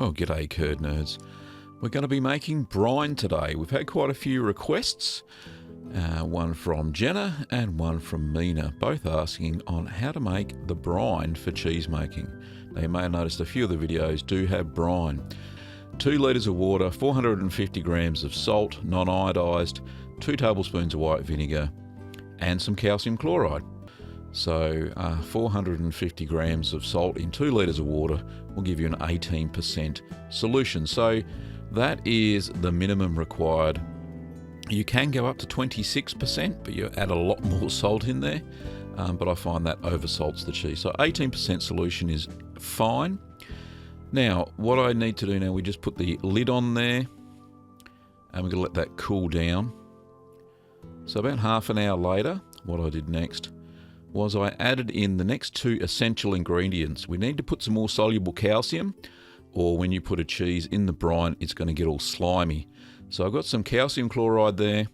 Well, g'day curd nerds. We're going to be making brine today. We've had quite a few requests, one from Jenna and one from Mina, both asking on how to make the brine for cheese making. Now you may have noticed a few of the videos do have brine. 2 litres of water, 450 grams of salt, non-iodised, 2 tablespoons of white vinegar and some calcium chloride. So 450 grams of salt in 2 litres of water will give you an 18% solution. So that is the minimum required. You can go up to 26%, but you add a lot more salt in there. But I find that oversalts the cheese. So 18% solution is fine. Now, what I need to do now, we just put the lid on there and we're going to let that cool down. So about half an hour later, what I did next was I added in the next 2 essential ingredients. We need to put some more soluble calcium, or when you put a cheese in the brine, it's going to get all slimy. So I've got some calcium chloride there,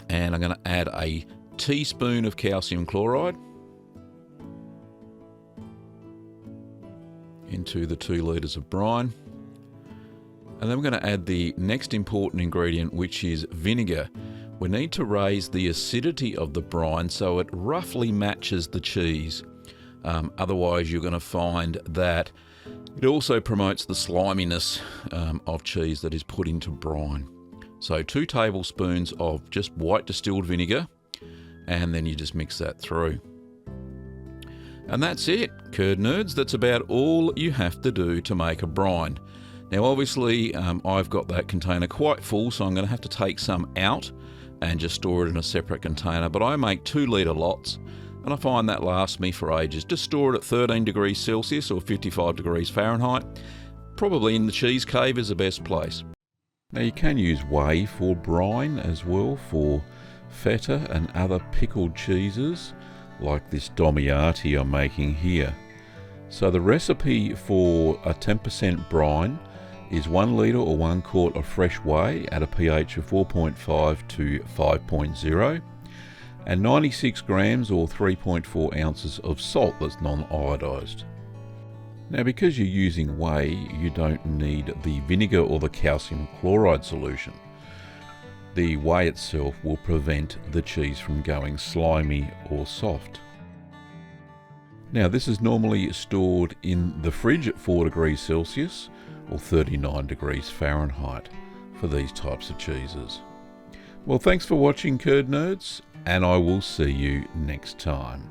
and I'm going to add a teaspoon of calcium chloride into the 2 litres of brine. And then we're going to add the next important ingredient, which is vinegar. We need to raise the acidity of the brine so it roughly matches the cheese. Otherwise you're going to find that it also promotes the sliminess of cheese that is put into brine. So 2 tablespoons of just white distilled vinegar, and then you just mix that through. And that's it, curd nerds. That's about all you have to do to make a brine. Now obviously I've got that container quite full, so I'm going to have to take some out and just store it in a separate container. But I make 2 litre lots, and I find that lasts me for ages. Just store it at 13 degrees Celsius or 55 degrees Fahrenheit. Probably in the cheese cave is the best place. Now you can use whey for brine as well, for feta and other pickled cheeses, like this Domiati I'm making here. So the recipe for a 10% brine is 1 litre or 1 quart of fresh whey at a pH of 4.5 to 5.0 and 96 grams or 3.4 ounces of salt that's non-iodised. Now because you're using whey, you don't need the vinegar or the calcium chloride solution. The whey itself will prevent the cheese from going slimy or soft. Now this is normally stored in the fridge at 4 degrees Celsius or 39 degrees Fahrenheit for these types of cheeses. Well, thanks for watching, curd nerds, and I will see you next time.